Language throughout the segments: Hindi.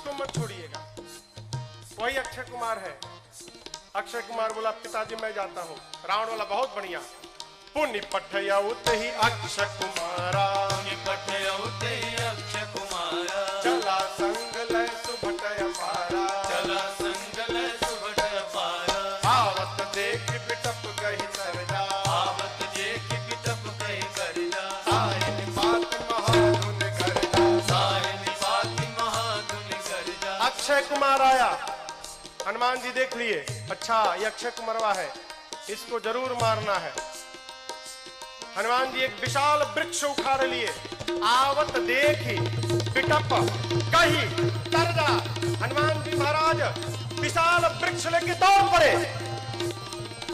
इसको मत छोड़िएगा। वही अक्षय कुमार है। अक्षय कुमार बोला पिताजी मैं जाता हूँ। रावण वाला बहुत बढ़िया। पुनि पठयउत ही अक्षय कुमारा, पुनि पठयउत ही अक्षय कुमारा, चला संग लय सुभट अपारा, चला संग लय सुभट अपारा। आवत देख बिटप गहि सरजा, आवत देख बिटप गहि सरजा। साहिन बात महाधुन गर्जा, साहिन बात महाधुन गर्जा। अक्षय कुमार आया। हनुमान जी देख लिए, अच्छा ये अक्षय कुमारवा है, इसको जरूर मारना है। हनुमान जी एक विशाल वृक्ष उखाड़ लिए। आवत देखी पिटप कही तरजा। हनुमान जी महाराज विशाल वृक्ष लेके दौड़ पड़े।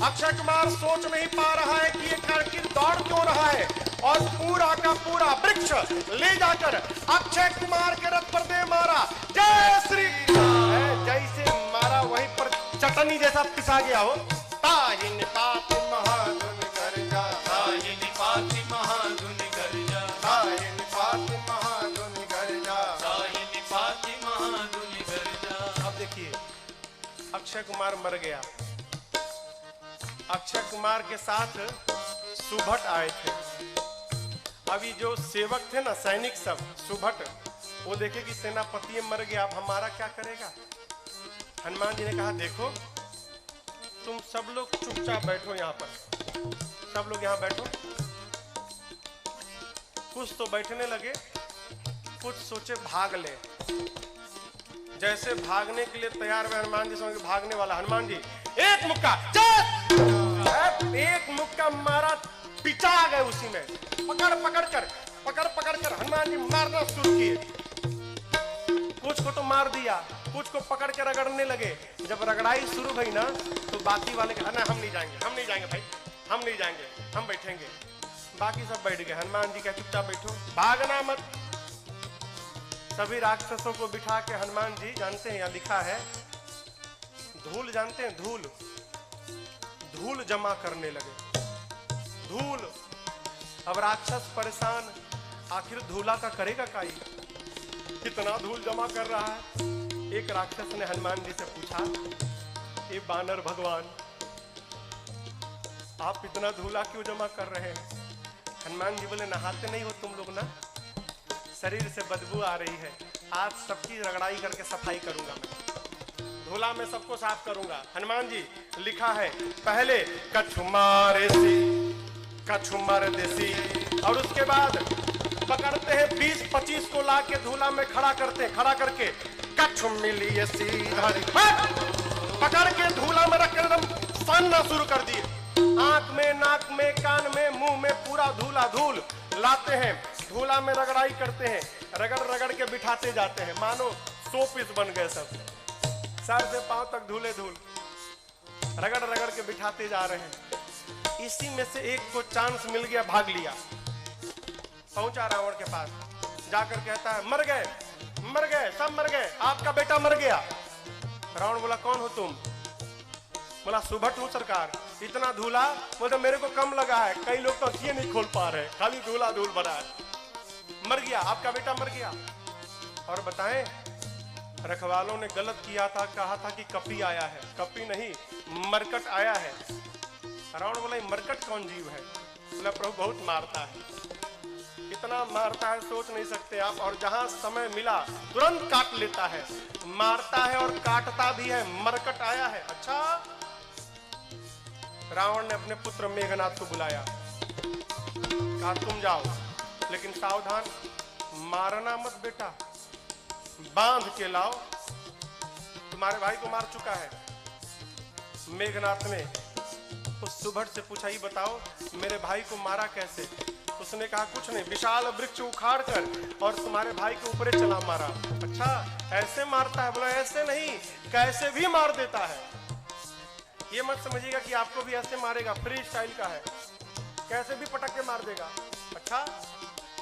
अक्षय कुमार सोच नहीं पा रहा है कि ये आखिर दौड़ क्यों रहा है, और पूरा का पूरा वृक्ष ले जाकर अक्षय कुमार के रथ पर दे मारा। जय श्री राम। जैसे मारा वहीं पर चटनी जैसा पिसा गया हो। ताहिन पात महाधुन गर्जा, ताहिन पात महाधुन गर्जा, ताहिन पात महाधुन गर्जा, ताहिन पात महाधुन गर्जा। अब देखिए अक्षय कुमार मर गया। अक्षय कुमार के साथ सुभट आए थे। अभी जो सेवक थे ना, सैनिक सब, सुभट, वो देखे कि सेनापति मर गया, अब हमारा क्या करेगा। हनुमान जी ने कहा देखो तुम सब लोग चुपचाप बैठो यहाँ पर, सब लोग यहाँ बैठो। कुछ तो बैठने लगे, कुछ सोचे भाग ले। जैसे भागने के लिए तैयार हुए हनुमान जी, समझ भागने वाला हनुमान जी एक मुक्का, एक मुक्का मारा, पिचा गए उसी में। पकड़ पकड़ कर हनुमान जी मारना शुरू किए। कुछ को तो मार दिया, कुछ को पकड़ के रगड़ने लगे। जब रगड़ाई शुरू हुई ना, तो बाकी वाले कहा ना हम नहीं जाएंगे भाई, हम नहीं जाएंगे, हम बैठेंगे। बाकी सब बैठ गए। हनुमान जी कहा चुपचाप बैठो, भागना मत। सभी राक्षसों को बिठा के हनुमान जी, जानते हैं यहाँ लिखा है धूल, जानते हैं धूल, धूल जमा करने लगे। धूल, अब राक्षस परेशान, आखिर धूला का करेगा काई, कितना धूल जमा कर रहा है। एक राक्षस ने हनुमान जी से पूछा, ए बानर भगवान, आप इतना धूला क्यों जमा कर रहे हैं। हनुमान जी बोले नहाते नहीं हो तुम लोग ना, शरीर से बदबू आ रही है, आज सबकी रगड़ाई करके सफाई करूंगा मैं, धूला में सबको साफ करूंगा। हनुमान जी लिखा है पहले कछुमार देसी, और उसके बाद पकड़ते हैं 20-25 को ला के धूला में खड़ा करते हैं, खड़ा करके कछु मिली सीधा पकड़ के धूला में रख कर एकदम सानना शुरू कर दिए। आंख में, नाक में, कान में, मुंह में पूरा धूला धूल लाते हैं, धूला में रगड़ाई करते हैं, रगड़ रगड़ के बिठाते जाते हैं, मानो 100 पीस बन गए सब, सर से पांव तक धूले धूल, रगड़ रगड़ के बिठाते जा रहे हैं। इसी में से एक को चांस मिल गया, भाग लिया, पहुंचा रावण के पास, जाकर कहता है मर गए, सब मर गए, आपका बेटा मर गया। रावण बोला कौन हो तुम। बोला सुभट हूं सरकार। इतना धूला, बोलते मेरे को कम लगा है, कई लोग तो आंखें नहीं खोल पा रहे, खाली धूला धूल भरा है। मर गया, आपका बेटा मर गया। और बताएं रखवालों ने गलत किया था, कहा था कि कपी आया है, कपी नहीं मरकट आया है। रावण बोला मरकट कौन जीव है। बोला प्रभु बहुत मारता है, इतना मारता है सोच नहीं सकते आप, और जहां समय मिला तुरंत काट लेता है, मारता है और काटता भी है, मरकट आया है। अच्छा, रावण ने अपने पुत्र मेघनाथ को बुलाया, कहा तुम जाओ, लेकिन सावधान, मारना मत बेटा, बांध के लाओ, तुम्हारे भाई को मार चुका है। मेघनाथ ने उस सुभट से पूछा, ही बताओ मेरे भाई को मारा कैसे। उसने कहा कुछ नहीं, विशाल वृक्ष उखाड़ कर और तुम्हारे भाई के ऊपर चला मारा। अच्छा ऐसे मारता है। बोला ऐसे नहीं, कैसे भी मार देता है। ये मत समझिएगा कि आपको भी ऐसे मारेगा, फ्री स्टाइल का है, कैसे भी पटक के मार देगा। अच्छा,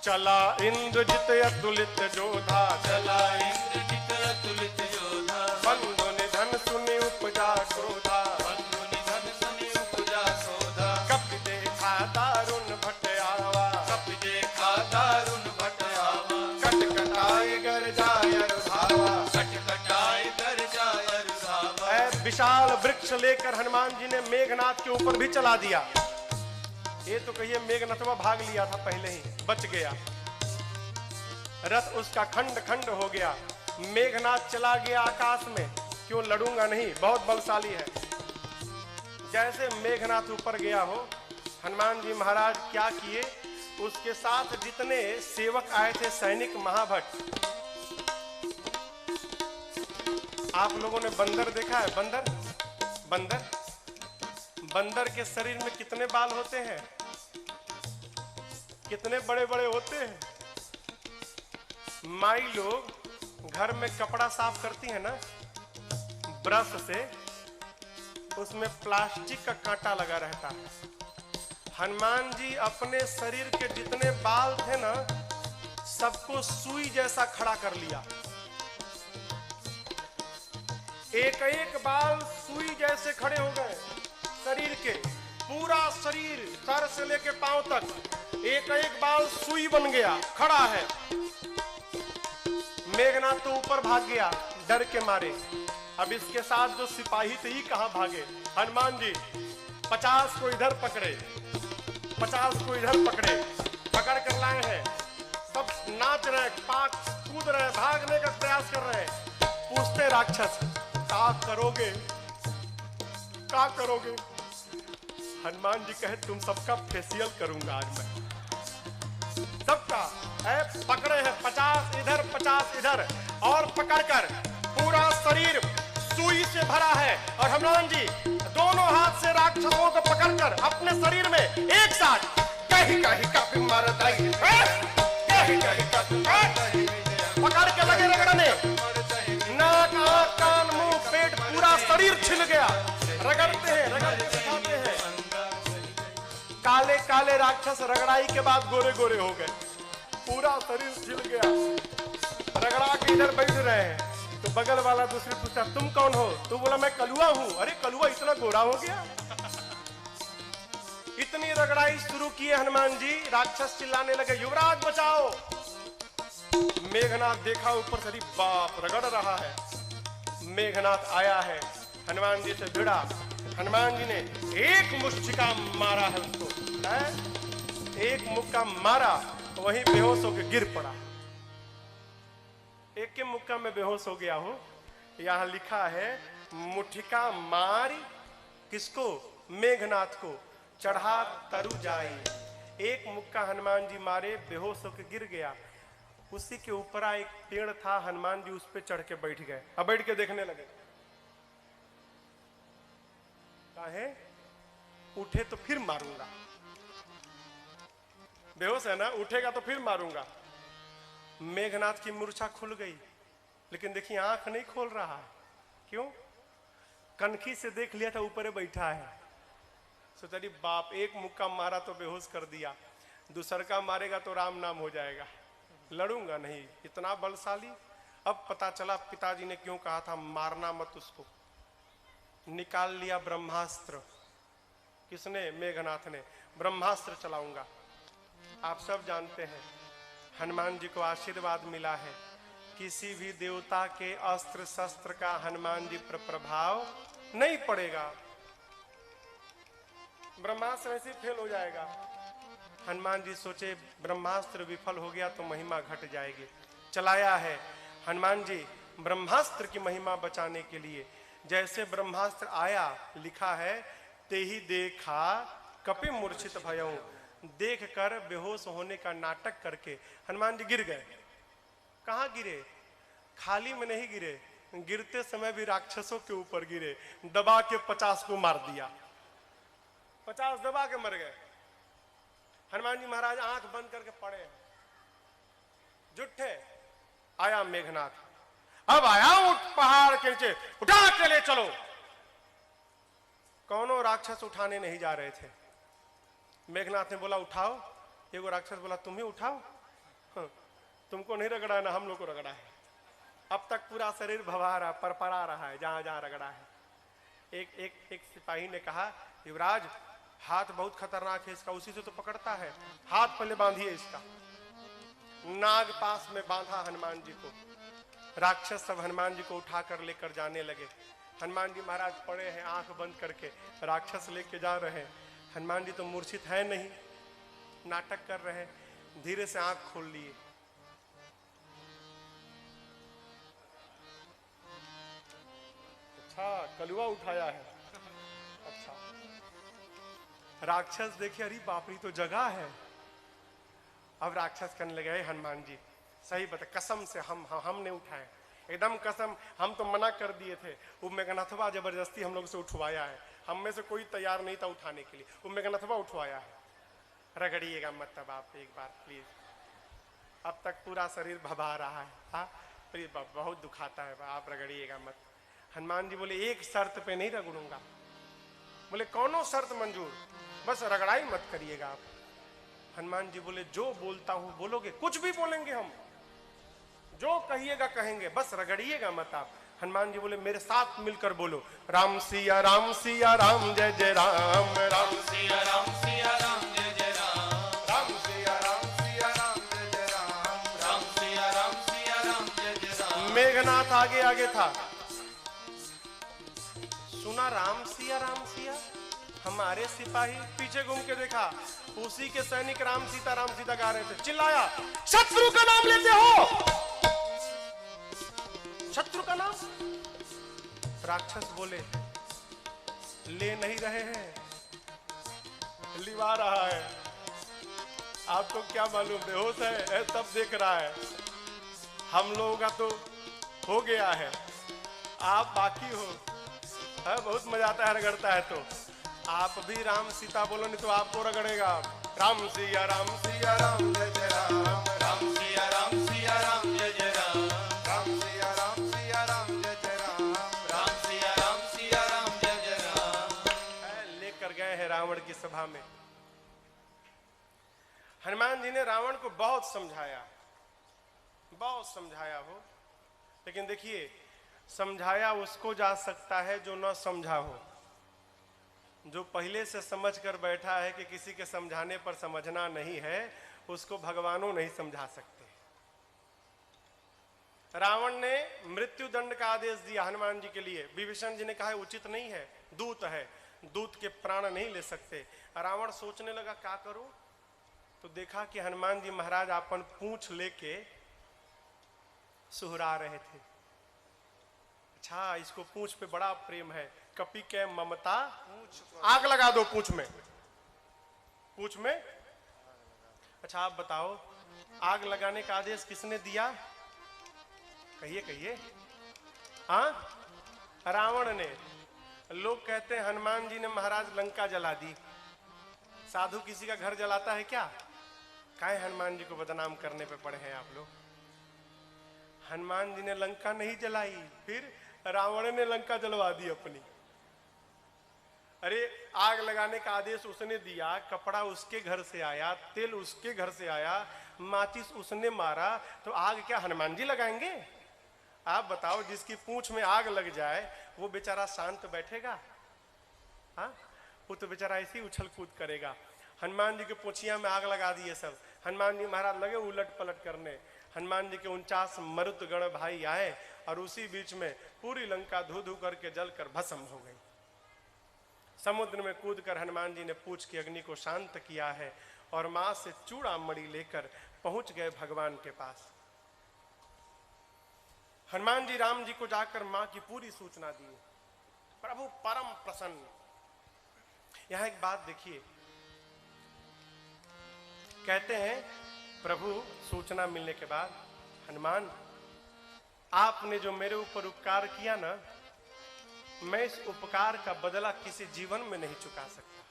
चला इंद्रजित अतुलित जोधा, चला इंद्रजित अतुलित योधा, बंधु निधन सुनि उपजा क्रोधा, बंधु निधन सुनि उपजा क्रोधा, कपि देखा दारुण भट आवा, कपि देखा दारुण भट आवा, कट कटाई गर जाय धावा, कट विशाल वृक्ष लेकर हनुमान जी ने मेघनाथ के ऊपर भी चला दिया। ये तो कहिए मेघनाथवा भाग लिया था पहले ही, बच गया। रथ उसका खंड खंड हो गया। मेघनाथ चला गया आकाश में। क्यों लड़ूंगा नहीं, बहुत बलशाली है। जैसे मेघनाथ ऊपर गया हो, हनुमान जी महाराज क्या किए, उसके साथ जितने सेवक आए थे सैनिक महाभट। आप लोगों ने बंदर देखा है? बंदर बंदर बंदर के शरीर में कितने बाल होते हैं? कितने बड़े बड़े होते हैं। माई लोग घर में कपड़ा साफ करती है ना ब्रश से, उसमें प्लास्टिक का कांटा लगा रहता है। हनुमान जी अपने शरीर के जितने बाल थे ना, सबको सुई जैसा खड़ा कर लिया। एक एक बाल सुई जैसे खड़े हो गए शरीर के। पूरा शरीर सर से लेके पांव तक एक एक बाल सुई बन गया, खड़ा है। मेघनाथ तो ऊपर भाग गया डर के मारे। अब इसके साथ जो सिपाही थे ही कहां भागे। हनुमान जी 50 को इधर पकड़े, 50 को इधर पकड़े, पकड़ कर लाए हैं। सब नाच रहे, पाक कूद रहे, भागने का प्रयास कर रहे हैं। पूछते राक्षस, क्या करोगे, क्या करोगे? हनुमान जी कहे, तुम सबका फेशियल करूंगा आज मैं, सबका। पकड़े हैं 50 इधर 50 इधर, और पकड़कर पूरा शरीर सुई से भरा है। और हनुमान जी दोनों हाथ से राक्षसों को पकड़कर अपने शरीर में एक साथ कहीं कहीं कप मारत रही, पकड़ के लगे रगड़ने। नाक आंख कान मुंह पेट पूरा शरीर छिल गया। रगड़ते हैं, रगड़ते दिखाते हैं। काले काले राक्षस रगड़ाई के बाद गोरे गोरे हो गए, पूरा शरीर छिल गया। रगड़ा के इधर बैठ रहे हैं तो बगल वाला दूसरे पूछता, तुम कौन हो? तो बोला, मैं कलुआ हूं। अरे कलुआ इतना गोरा हो गया? इतनी रगड़ाई शुरू किए हनुमान जी। राक्षस चिल्लाने लगे, युवराज बचाओ। मेघनाथ देखा ऊपर से, बाप रगड़ रहा है। मेघनाथ आया है, हनुमान जी से भिड़ा। हनुमान जी ने एक मुष्टिका मारा है उसको, एक मुक्का मारा, वहीं बेहोश होकर गिर पड़ा। एक के मुक्का में बेहोश हो गया हो। यहां लिखा है, मुठिका मारी किसको? मेघनाथ को, चढ़ा तरु जाई। एक मुक्का हनुमान जी मारे, बेहोश होकर गिर गया। उसी के ऊपर एक पेड़ था, हनुमान जी उस पे चढ़ के बैठ गए। अब बैठ के देखने लगे, काहे? उठे तो फिर मारूंगा। बेहोश है ना, उठेगा तो फिर मारूंगा। मेघनाथ की मूर्छा खुल गई, लेकिन देखिए आंख नहीं खोल रहा है। क्यों? कनखी से देख लिया था ऊपर बैठा है। सोचा, बाप एक मुक्का मारा तो बेहोश कर दिया, दूसर का मारेगा तो राम नाम हो जाएगा, लड़ूंगा नहीं। इतना बलशाली। अब पता चला पिताजी ने क्यों कहा था मारना मत उसको। निकाल लिया ब्रह्मास्त्र। किसने? मेघनाथ ने। ब्रह्मास्त्र चलाऊंगा। आप सब जानते हैं हनुमान जी को आशीर्वाद मिला है, किसी भी देवता के अस्त्र शस्त्र का हनुमान जी पर प्रभाव नहीं पड़ेगा। ब्रह्मास्त्र ऐसे फेल हो जाएगा। हनुमान जी सोचे ब्रह्मास्त्र विफल हो गया तो महिमा घट जाएगी। चलाया है हनुमान जी ब्रह्मास्त्र की महिमा बचाने के लिए। जैसे ब्रह्मास्त्र आया, लिखा है, ते ही देखा कपि मूर्छित भयऊ। देख कर बेहोश होने का नाटक करके हनुमान जी गिर गए। कहां गिरे? खाली में नहीं गिरे, गिरते समय भी राक्षसों के ऊपर गिरे। दबा के 50 को मार दिया, 50 दबा के मर गए। हनुमान जी महाराज आंख बंद करके पड़े, जुट्ठे। आया मेघनाथ, अब आया उठ पहाड़ के नीचे, उठा के ले चलो। कौनों राक्षस उठाने नहीं जा रहे थे। मेघनाथ ने बोला उठाओ। एगो राक्षस बोला, तुम ही उठाओ। तुमको नहीं रगड़ा है ना, हम लोग को रगड़ा है। अब तक पूरा शरीर भवा रहा, परपरा रहा है जहां जहां रगड़ा है। एक सिपाही ने कहा, युवराज हाथ बहुत खतरनाक है इसका, उसी से तो पकड़ता है, हाथ पहले बांधिए इसका। नाग पास में बांधा हनुमान जी को। राक्षस सब हनुमान जी को उठाकर लेकर जाने लगे। हनुमान जी महाराज पड़े हैं आंख बंद करके, राक्षस लेके जा रहे हैं। हनुमान जी तो मूर्छित है नहीं, नाटक कर रहे हैं। धीरे से आंख खोल लिए, अच्छा कलुआ उठाया है। अच्छा, राक्षस देखे, अरे बाप रे तो जगह है। अब राक्षस कहने लगे, हनुमान जी सही बता, कसम से हमने उठाए, एकदम कसम, हम तो मना कर दिए थे। वो मेघनाथवा जबरदस्ती हम लोग से उठवाया है, हम में से कोई तैयार नहीं था उठाने के लिए, वो मेघनाथवा उठवाया है। रगड़िएगा मत तब आप एक बार प्लीज, अब तक पूरा शरीर भभा रहा है। हाँ प्लीज, बहुत दुखाता है, आप रगड़िएगा मत। हनुमान जी बोले, एक शर्त पे नहीं रगड़ूंगा। बोले कौनो शर्त मंजूर, बस रगड़ाई मत करिएगा आप। हनुमान जी बोले, जो बोलता हूं बोलोगे? कुछ भी बोलेंगे हम, जो कहिएगा कहेंगे, बस रगड़िएगा मत आप। हनुमान जी बोले, मेरे साथ मिलकर बोलो, राम सिया राम सिया राम जय जय राम, राम सिया राम सिया राम जय जय राम, राम सिया राम सिया राम जय जय राम, राम सिया राम सिया राम जय जय राम। मेघनाथ आगे आगे था, सुना राम सिया, हमारे सिपाही पीछे घूम के देखा, उसी के सैनिक राम सीता गा रहे थे। चिल्लाया, शत्रु का नाम लेते हो? शत्रु का नाम? राक्षस बोले, ले नहीं रहे हैं, लिवा रहा है। आपको क्या मालूम, बेहोश है, सब देख रहा है। हम लोगों का तो हो गया है, आप बाकी हो। है, बहुत मजा आता है रगड़ता है तो। आप भी राम सीता बोलो, नहीं तो आपको रगड़ेगा। राम सिया राम जय जय राम, राम सिया राम सिया राम जय जय राम, राम सिया राम जय जय राम, राम सिया राम जय जय राम। लेकर गए हैं रावण की सभा में। हनुमान जी ने रावण को बहुत समझाया हो, लेकिन देखिए, समझाया उसको जा सकता है जो न समझा हो। जो पहले से समझ कर बैठा है कि किसी के समझाने पर समझना नहीं है, उसको भगवानों नहीं समझा सकते। रावण ने मृत्यु दंड का आदेश दिया हनुमान जी के लिए। विभीषण जी ने कहा उचित नहीं है, दूत है, दूत के प्राण नहीं ले सकते। रावण सोचने लगा क्या करूं, तो देखा कि हनुमान जी महाराज अपन पूंछ लेके सुहरा रहे थे। अच्छा, इसको पूंछ पे बड़ा प्रेम है, कपि के ममता, आग लगा दो पूंछ में। अच्छा आप बताओ, आग लगाने का आदेश किसने दिया? कहिए। हाँ, रावण ने। लोग कहते हैं हनुमान जी ने महाराज लंका जला दी। साधु किसी का घर जलाता है क्या? काहे हनुमान जी को बदनाम करने पे पड़े हैं आप लोग। हनुमान जी ने लंका नहीं जलाई, फिर रावण ने लंका जलवा दी अपनी। अरे आग लगाने का आदेश उसने दिया, कपड़ा उसके घर से आया, तेल उसके घर से आया, माचिस उसने मारा, तो आग क्या हनुमान जी लगाएंगे? आप बताओ, जिसकी पूंछ में आग लग जाए वो बेचारा शांत बैठेगा? हाँ, वो तो बेचारा ऐसे ही उछल कूद करेगा। हनुमान जी के पूंछिया में आग लगा दिए सब। हनुमान जी महाराज लगे उलट पलट करने। हनुमान जी के 49 मरुत गण भाई आए और उसी बीच में पूरी लंका धू धू करके जलकर भस्म हो गई। समुद्र में कूदकर हनुमान जी ने पूछ की अग्नि को शांत किया है और मां से चूड़ा मणि लेकर पहुंच गए भगवान के पास। हनुमान जी राम जी को जाकर मां की पूरी सूचना दी। प्रभु परम प्रसन्न। यहां एक बात देखिए, कहते हैं प्रभु सूचना मिलने के बाद, हनुमान आपने जो मेरे ऊपर उपकार किया ना, मैं इस उपकार का बदला किसी जीवन में नहीं चुका सकता।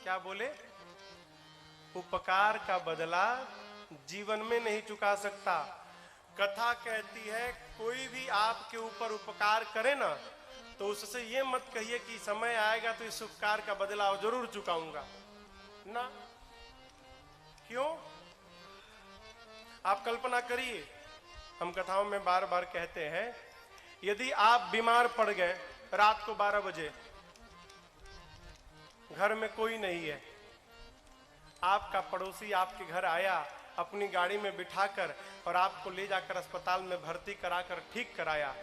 क्या बोले? उपकार का बदला जीवन में नहीं चुका सकता। कथा कहती है कोई भी आपके ऊपर उपकार करे ना, तो उससे ये मत कहिए कि समय आएगा तो इस उपकार का बदला जरूर चुकाऊंगा ना। क्यों? आप कल्पना करिए, हम कथाओं में बार बार कहते हैं, यदि आप बीमार पड़ गए रात को 12 बजे, घर में कोई नहीं है, आपका पड़ोसी आपके घर आया, अपनी गाड़ी में बिठाकर और आपको ले जाकर अस्पताल में भर्ती कराकर ठीक कराया,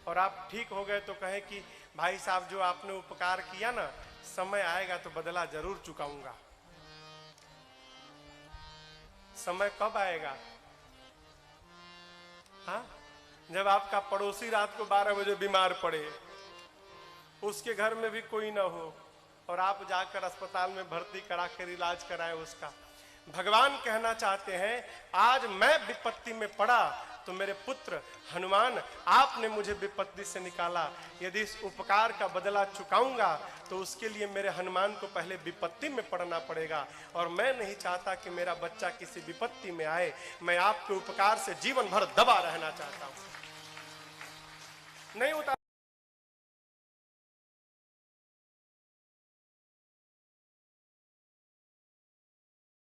और आप ठीक हो गए तो कहें कि भाई साहब जो आपने उपकार किया ना, समय आएगा तो बदला जरूर चुकाऊंगा। समय कब आएगा? हाँ, जब आपका पड़ोसी रात को 12 बजे बीमार पड़े, उसके घर में भी कोई ना हो और आप जाकर अस्पताल में भर्ती करा कर इलाज कराए उसका। भगवान कहना चाहते हैं, आज मैं विपत्ति में पड़ा तो मेरे पुत्र हनुमान आपने मुझे विपत्ति से निकाला। यदि इस उपकार का बदला चुकाऊंगा तो उसके लिए मेरे हनुमान को पहले विपत्ति में पड़ना पड़ेगा, और मैं नहीं चाहता कि मेरा बच्चा किसी विपत्ति में आए। मैं आपके उपकार से जीवन भर दबा रहना चाहता हूं। नहीं उतार